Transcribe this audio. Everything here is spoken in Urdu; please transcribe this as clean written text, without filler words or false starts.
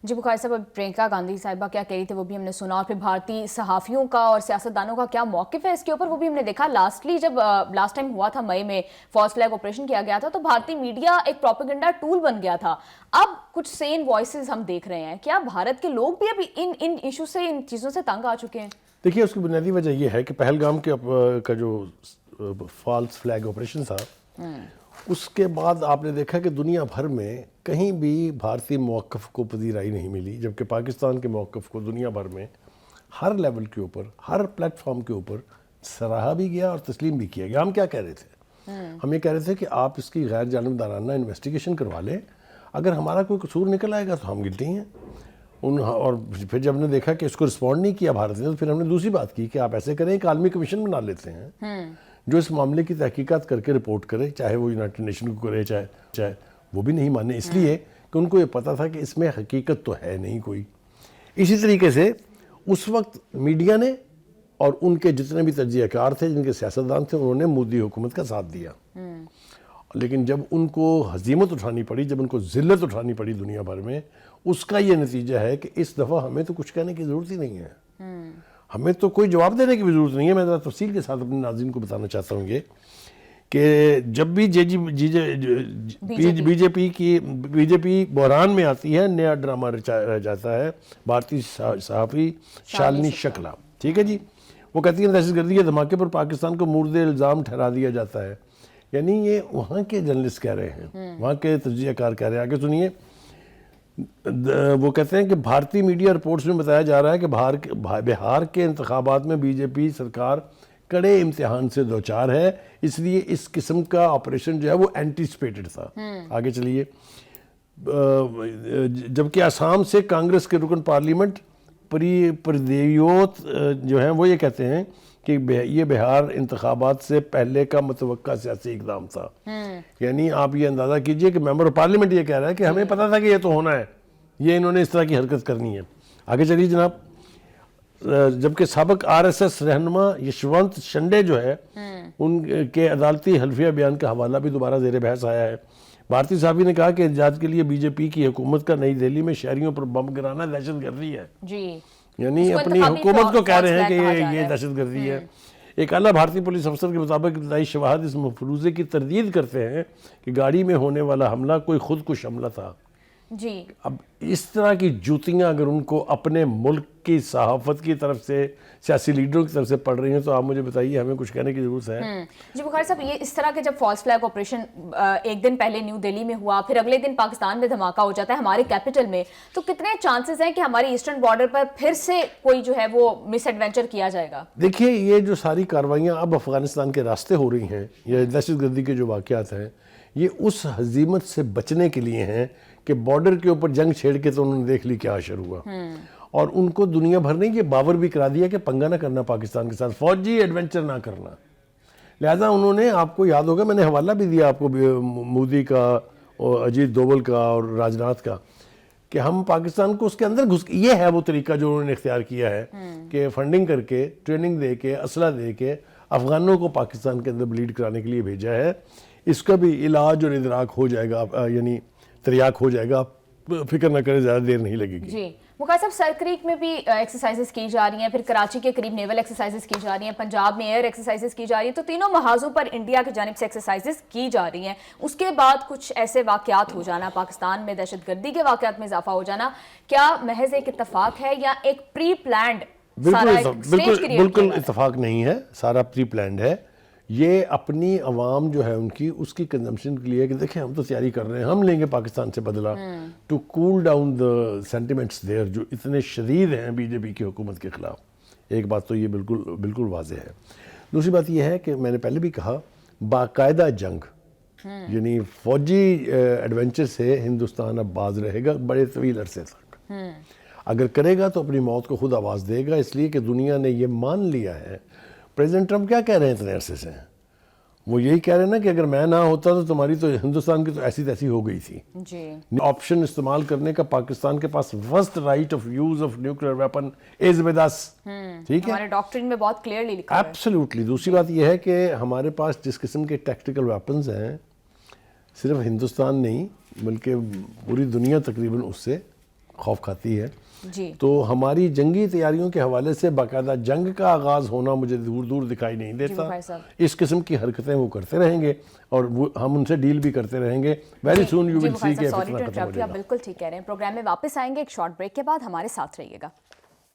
جی بخاری صاحب، اب پرینکا گاندھی صاحبہ کیا کہہ رہی تھی وہ بھی ہم نے سنا، اور پھر بھارتی صحافیوں کا اور سیاستدانوں کا کیا موقف ہے اس کے اوپر وہ بھی ہم نے دیکھا. جب لاسٹ ٹائم ہوا تھا مئی میں فالس فلیگ آپریشن کیا گیا تھا تو بھارتی میڈیا ایک پروپیگنڈا ٹول بن گیا تھا. اب کچھ سین وائسز ہم دیکھ رہے ہیں، کیا بھارت کے لوگ بھی ابھی ان ایشو سے، ان چیزوں سے تنگ آ چکے ہیں؟ دیکھیے، اس کی بنیادی وجہ یہ ہے کہ پہلگام کا جو فالس فلیگ آپریشن تھا، اس کے بعد آپ نے دیکھا کہ دنیا بھر میں کہیں بھی بھارتی موقف کو پذیرائی نہیں ملی، جبکہ پاکستان کے موقف کو دنیا بھر میں ہر لیول کے اوپر، ہر پلیٹ فارم کے اوپر سراہا بھی گیا اور تسلیم بھی کیا گیا. ہم کیا کہہ رہے تھے؟ ہم یہ کہہ رہے تھے کہ آپ اس کی غیر جانبدارانہ انویسٹیگیشن کروا لیں، اگر ہمارا کوئی قصور نکل آئے گا تو ہم گلٹی ہیں. اور پھر جب نے دیکھا کہ اس کو رسپونڈ نہیں کیا بھارت نے، تو پھر ہم نے دوسری بات کی کہ آپ ایسے کریں، ایک عالمی کمیشن بنا لیتے ہیں جو اس معاملے کی تحقیقات کر کے رپورٹ کرے، چاہے وہ یونائٹڈ نیشن کو کرے، چاہے وہ بھی نہیں مانے، اس لیے کہ ان کو یہ پتا تھا کہ اس میں حقیقت تو ہے نہیں کوئی. اسی طریقے سے اس وقت میڈیا نے اور ان کے جتنے بھی تجزیہ کار تھے، جن کے سیاستدان تھے، انہوں نے مودی حکومت کا ساتھ دیا. لیکن جب ان کو ہزیمت اٹھانی پڑی، جب ان کو ذلت اٹھانی پڑی دنیا بھر میں، اس کا یہ نتیجہ ہے کہ اس دفعہ ہمیں تو کچھ کہنے کی ضرورت ہی نہیں ہے، ہمیں تو کوئی جواب دینے کی بھی ضرورت نہیں ہے. میں ذرا تفصیل کے ساتھ اپنے ناظرین کو بتانا چاہتا ہوں یہ کہ جب بھی بی جے پی بحران میں آتی ہے، نیا ڈرامہ رچایا جاتا ہے. بھارتی صحافی شالنی شکلا، ٹھیک ہے جی، وہ کہتی ہیں دہشت گردی کے دھماکے پر پاکستان کو مورد الزام ٹھہرا دیا جاتا ہے. یعنی یہ وہاں کے جرنلسٹ کہہ رہے ہیں، وہاں کے تجزیہ کار کہہ رہے ہیں. آگے سنیے، وہ کہتے ہیں کہ بھارتی میڈیا رپورٹس میں بتایا جا رہا ہے کہ بہار کے انتخابات میں بی جے پی سرکار کڑے امتحان سے دوچار ہے، اس لیے اس قسم کا آپریشن جو ہے وہ اینٹیسپیٹڈ تھا. آگے چلیے، جبکہ آسام سے کانگریس کے رکن پارلیمنٹ پردیوت جو ہیں وہ یہ کہتے ہیں کہ یہ بہار انتخابات سے پہلے کا متوقع سیاسی اقدام تھا. یعنی آپ یہ اندازہ کیجئے کہ ممبر آف پارلیمنٹ یہ کہہ رہا ہے کہ ہمیں پتا تھا کہ یہ تو ہونا ہے، یہ انہوں نے اس طرح کی حرکت کرنی ہے. آگے چلیے جناب، جبکہ سابق آر ایس ایس رہنما یشونت شنڈے جو ہے، ان کے عدالتی حلفیہ بیان کا حوالہ بھی دوبارہ زیر بحث آیا ہے. بھارتی صحافی نے کہا کہ احتجاج کے لیے بی جے پی کی حکومت کا نئی دہلی میں شہریوں پر بم گرانا دہشت گردی ہے. یعنی اپنی حکومت کو کہہ رہے ہیں کہ یہ دہشت گردی ہے. ایک اعلیٰ بھارتی پولیس افسر کے مطابق ابتدائی شواہد اس مفروضے کی تردید کرتے ہیں کہ گاڑی میں ہونے والا حملہ کوئی خودکش حملہ تھا. جی، اب اس طرح کی جوتیاں اگر ان کو اپنے ملک کی صحافت کی طرف سے، سیاسی لیڈروں کی طرف سے پڑ رہی ہیں، تو آپ مجھے بتائیے ہمیں کچھ کہنے کی ضرورت ہے؟ جی بخاری صاحب، یہ اس طرح کے جب فالس فلیگ آپریشن ایک دن پہلے نیو دہلی میں ہوا، پھر اگلے دن پاکستان میں دھماکہ ہو جاتا ہے ہمارے کیپٹل میں، تو کتنے چانسز ہیں کہ ہماری ایسٹرن بارڈر پر پھر سے کوئی جو ہے وہ مس ایڈونچر کیا جائے گا؟ دیکھیے، یہ جو ساری کاروائیاں اب افغانستان کے راستے ہو رہی ہیں، یہ دہشت گردی کے جو واقعات ہیں، یہ اس ہزیمت سے بچنے کے لیے ہیں کہ بارڈر کے اوپر جنگ چھیڑ کے تو انہوں نے دیکھ لی کیا حشر ہوا. اور ان کو دنیا بھر نے یہ باور بھی کرا دیا کہ پنگا نہ کرنا پاکستان کے ساتھ، فوجی ایڈونچر نہ کرنا. لہذا انہوں نے، آپ کو یاد ہوگا میں نے حوالہ بھی دیا آپ کو مودی کا اور اجیت دوول کا اور راجناتھ کا، کہ ہم پاکستان کو اس کے اندر یہ ہے وہ طریقہ جو انہوں نے اختیار کیا ہے کہ فنڈنگ کر کے، ٹریننگ دے کے، اسلحہ دے کے افغانوں کو پاکستان کے اندر بلیڈ کرانے کے لیے بھیجا ہے. اس کا بھی علاج اور ادراک ہو جائے گا، یعنی تریاق ہو جائے گا، آپ فکر نہ کریں، زیادہ دیر نہیں لگے گی. جی مخار صاحب، سر کریک میں بھی ایکسرسائزز کی جا رہی ہیں، پھر کراچی کے قریب نیول ایکسرسائزز کی جا رہی ہیں، پنجاب میں ایئر ایکسرسائزز کی جا رہی ہیں، تو تینوں محاذوں پر انڈیا کی جانب سے ایکسرسائزز کی جا رہی ہیں. اس کے بعد کچھ ایسے واقعات ہو جانا، پاکستان میں دہشت گردی کے واقعات میں اضافہ ہو جانا، کیا محض ایک اتفاق ہے یا ایک پری پلانڈ سارا اسٹیج کریٹ کیا؟ بالکل اتفاق نہیں ہے، سارا پری پلانڈ ہے. یہ اپنی عوام جو ہے ان کی، اس کی کنزمپشن کے لیے کہ دیکھیں ہم تو تیاری کر رہے ہیں، ہم لیں گے پاکستان سے بدلہ، to cool down the sentiments there جو اتنے شدید ہیں بی جے پی کی حکومت کے خلاف. ایک بات تو یہ بالکل واضح ہے. دوسری بات یہ ہے کہ میں نے پہلے بھی کہا، باقاعدہ جنگ، یعنی فوجی ایڈونچر سے ہندوستان اب باز رہے گا بڑے طویل عرصے تک. اگر کرے گا تو اپنی موت کو خود آواز دے گا، اس لیے کہ دنیا نے یہ مان لیا ہے. پریزیڈنٹ ٹرمپ کیا کہہ رہے ہیں اتنے عرصے سے؟ وہ یہی کہہ رہے ہیں نا کہ اگر میں نہ ہوتا تو تمہاری تو ہندوستان کی تو ایسی تیسی ہو گئی تھی. آپشن استعمال کرنے کا پاکستان کے پاس first right of use of nuclear weapon is with us. ٹھیک ہے، ہمارے ڈاکٹرین میں بہت کلیئرلی لکھا ہے. ایبسلیوٹلی. دوسری بات یہ ہے کہ ہمارے پاس جس قسم کے ٹیکٹیکل ویپنز ہیں، صرف ہندوستان نہیں بلکہ پوری دنیا تقریباً اس سے خوف کھاتی ہے. جی تو ہماری جنگی تیاریوں کے حوالے سے باقاعدہ جنگ کا آغاز ہونا مجھے دور دور دکھائی نہیں دیتا. وقار صاحب. اس قسم کی حرکتیں وہ کرتے رہیں گے اور ہم ان سے ڈیل بھی کرتے رہیں گے. ویری سون یو ول سی کہ فتنہ ختم ہو آپ جائے گا. بالکل ٹھیک کہہ رہے ہیں. پروگرام میں واپس آئیں گے ایک شارٹ بریک کے بعد. ہمارے ساتھ رہیے گا.